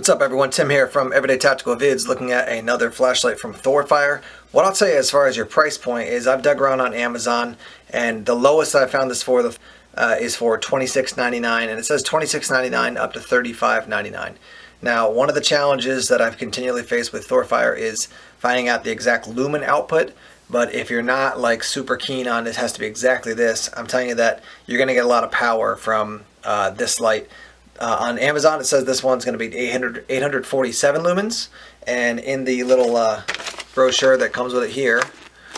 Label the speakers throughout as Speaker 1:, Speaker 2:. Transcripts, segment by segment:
Speaker 1: What's up everyone, Tim here from Everyday Tactical Vids, looking at another flashlight from Thorfire. What I'll tell you as far as your price point is I've dug around on Amazon and the lowest I found this for is for $26.99, and it says $26.99 up to $35.99. Now, one of the challenges that I've continually faced with Thorfire is finding out the exact lumen output, but if you're not like super keen on it has to be exactly this, I'm telling you that you're going to get a lot of power from this light. On Amazon, it says this one's going to be 847 lumens, and in the little brochure that comes with it here,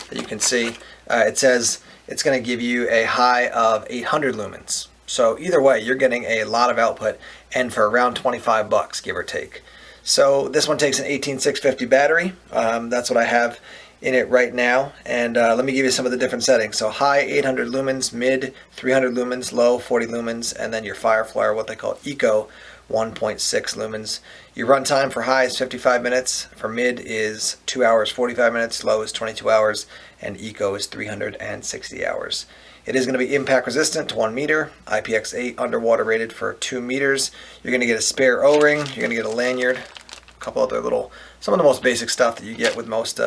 Speaker 1: that you can see, it says it's going to give you a high of 800 lumens. So either way, you're getting a lot of output, and for around 25 bucks, give or take. So this one takes an 18650 battery. That's what I have in it right now, and let me give you some of the different settings. So high 800 lumens, mid 300 lumens, low 40 lumens, and then your Firefly, what they call Eco, 1.6 lumens. Your runtime for high is 55 minutes, for mid is 2 hours 45 minutes, low is 22 hours, and Eco is 360 hours. It is going to be impact resistant to 1 meter, IPX8 underwater rated for 2 meters. You're going to get a spare O-ring, you're going to get a lanyard, a couple other some of the most basic stuff that you get with most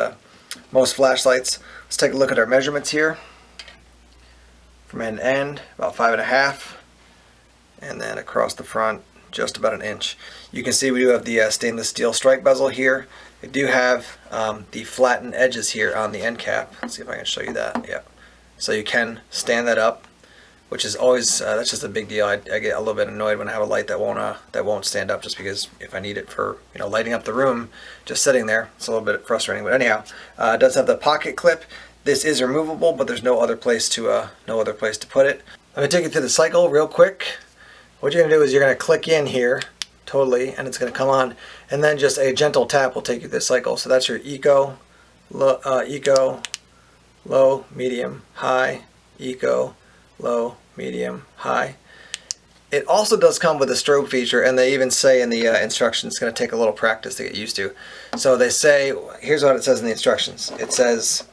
Speaker 1: flashlights. Let's take a look at our measurements here. From end to end, about 5.5, and then across the front, just about an inch. You can see we do have the stainless steel strike bezel here. We do have the flattened edges here on the end cap. Let's see if I can show you that. Yeah. So you can stand that up, which is always that's just a big deal. I get a little bit annoyed when I have a light that won't stand up, just because if I need it for lighting up the room, just sitting there, it's a little bit frustrating. But anyhow, it does have the pocket clip. This is removable, but there's no other place to put it. Let me take you through the cycle real quick. What you're gonna do is you're gonna click in here totally, and it's gonna come on, and then just a gentle tap will take you through the cycle. So that's your Eco, low, medium, high, Eco, low, medium, high. It also does come with a strobe feature, and they even say in the instructions it's going to take a little practice to get used to. So they say, here's what it says in the instructions. It says,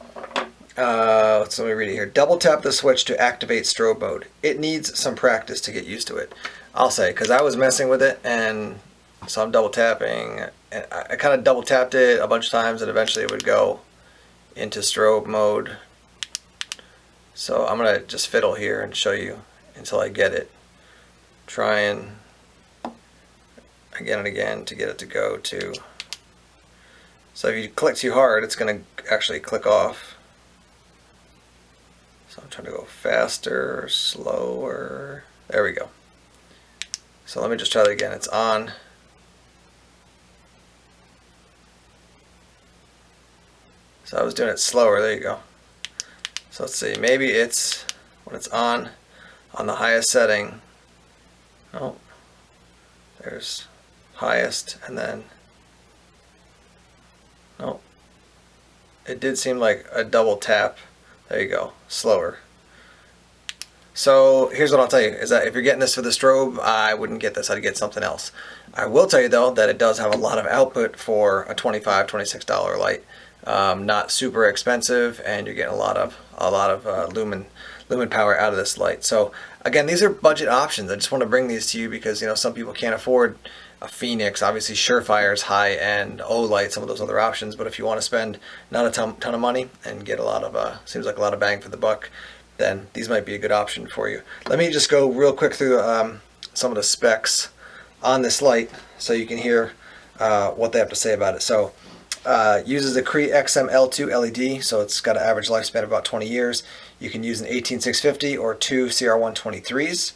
Speaker 1: let me read it here. Double tap the switch to activate strobe mode. It needs some practice to get used to it, I'll say, because I was messing with it, and so I'm double tapping, and I kind of double tapped it a bunch of times, and eventually it would go into strobe mode. So I'm going to just fiddle here and show you until I get it. Trying again and again to get it to go to. So if you click too hard, it's going to actually click off. So I'm trying to go faster, slower. There we go. So let me just try that again. It's on. So I was doing it slower. There you go. So let's see, maybe it's when it's on the highest setting. Oh, there's highest, and then, no, it did seem like a double tap. There you go, slower. So here's what I'll tell you, is that if you're getting this for the strobe, I wouldn't get this, I'd get something else. I will tell you though that it does have a lot of output for a $25, $26 light. Not super expensive, and you're getting a lot of lumen power out of this light. So again, these are budget options. I just want to bring these to you because some people can't afford a Phoenix. Obviously Surefire's high-end, Olight, some of those other options, but if you want to spend not a ton of money and get a lot of seems like a lot of bang for the buck, then these might be a good option for you. Let me just go real quick through some of the specs on this light so you can hear what they have to say about it. So uses a Cree XM-L2 LED, so it's got an average lifespan of about 20 years. You can use an 18650 or two CR123s.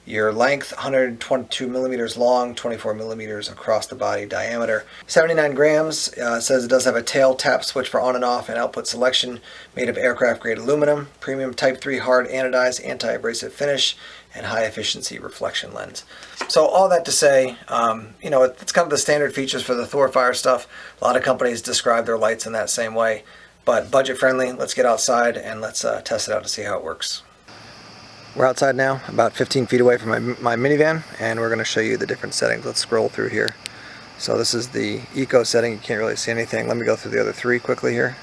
Speaker 1: Your length, 122 millimeters long, 24 millimeters across the body diameter. 79 grams, says it does have a tail tap switch for on and off and output selection, made of aircraft grade aluminum, premium type 3 hard anodized anti-abrasive finish, and high efficiency reflection lens. So all that to say, it's kind of the standard features for the Thorfire stuff. A lot of companies describe their lights in that same way, but budget friendly. Let's get outside and let's test it out to see how it works. We're outside now, about 15 feet away from my minivan, and we're going to show you the different settings. Let's scroll through here. So this is the Eco setting. You can't really see anything. Let me go through the other three quickly here.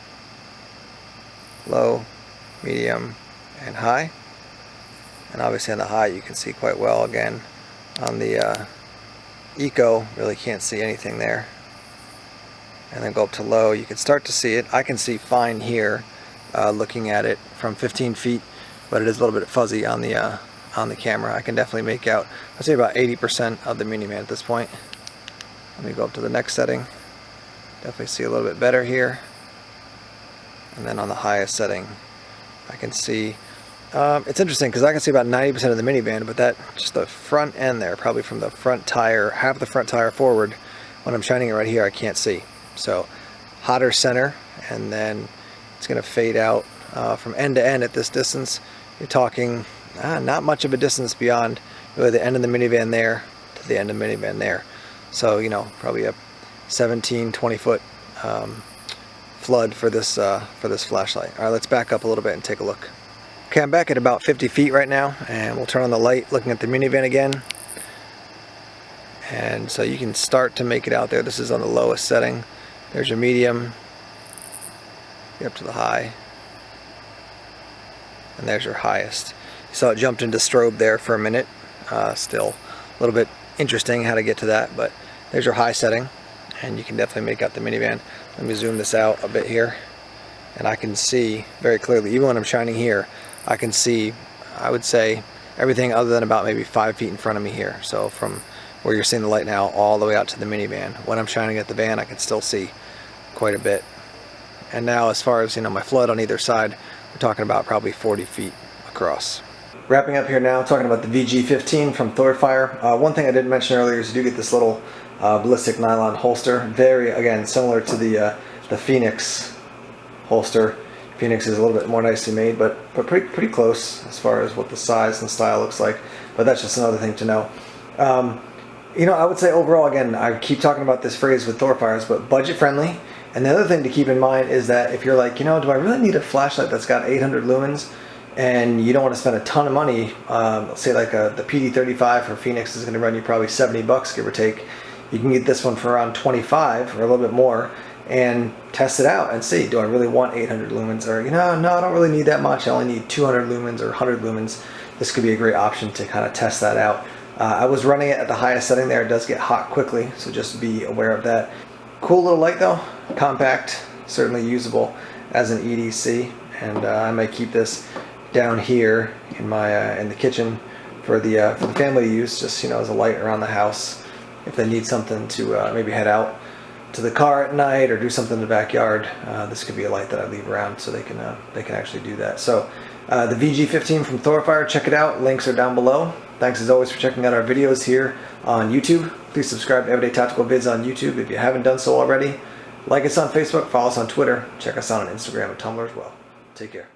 Speaker 1: Low, medium, and high. And obviously on the high you can see quite well again on the Eco, really can't see anything there. And then go up to low, you can start to see it. I can see fine here, looking at it from 15 feet, but it is a little bit fuzzy on the camera. I can definitely make out, I'd say about 80% of the Minivan at this point. Let me go up to the next setting. Definitely see a little bit better here. And then on the highest setting, I can see, it's interesting because I can see about 90% of the minivan, but that, just the front end there, probably from the front tire, half the front tire forward, when I'm shining it right here, I can't see. So, hotter center, and then it's going to fade out from end to end at this distance. You're talking not much of a distance beyond really the end of the minivan there to the end of the minivan there. So, you know, probably a 17-20 foot flood for this flashlight. All right, let's back up a little bit and take a look. Okay, I'm back at about 50 feet right now, and we'll turn on the light looking at the minivan again. And so you can start to make it out there. This is on the lowest setting. There's your medium. Get up to the high. And there's your highest. You saw it jumped into strobe there for a minute. Still a little bit interesting how to get to that, but there's your high setting, and you can definitely make out the minivan. Let me zoom this out a bit here, and I can see very clearly, even when I'm shining here, I can see, I would say, everything other than about maybe 5 feet in front of me here. So from where you're seeing the light now all the way out to the minivan. When I'm shining at the van, I can still see quite a bit. And now as far as, you know, my flood on either side, we're talking about probably 40 feet across. Wrapping up here now, talking about the VG15 from Thorfire. One thing I didn't mention earlier is you do get this little ballistic nylon holster. Very, again, similar to the Phoenix holster. Phoenix is a little bit more nicely made, but pretty close as far as what the size and style looks like. But that's just another thing to know. You know, I would say overall, again, I keep talking about this phrase with Thorfires, but budget friendly. And the other thing to keep in mind is that if you're like, you know, do I really need a flashlight that's got 800 lumens and you don't want to spend a ton of money, say like the PD35 for Phoenix is going to run you probably 70 bucks, give or take. You can get this one for around 25 or a little bit more and test it out and see, do I really want 800 lumens, or, you know, no, I don't really need that much, I only need 200 lumens or 100 lumens. This could be a great option to kind of test that out. I was running it at the highest setting there. It does get hot quickly, so just be aware of that. Cool little light though, compact, certainly usable as an EDC, and I might keep this down here in my in the kitchen for the family to use, just, you know, as a light around the house if they need something to maybe head out to the car at night or do something in the backyard. This could be a light that I leave around so they can actually do that. So the VG15 from Thorfire, check it out. Links are down below. Thanks as always for checking out our videos here on YouTube. Please subscribe to Everyday Tactical Vids on YouTube if you haven't done so already. Like us on Facebook, follow us on Twitter, check us out on Instagram and Tumblr as well. Take care.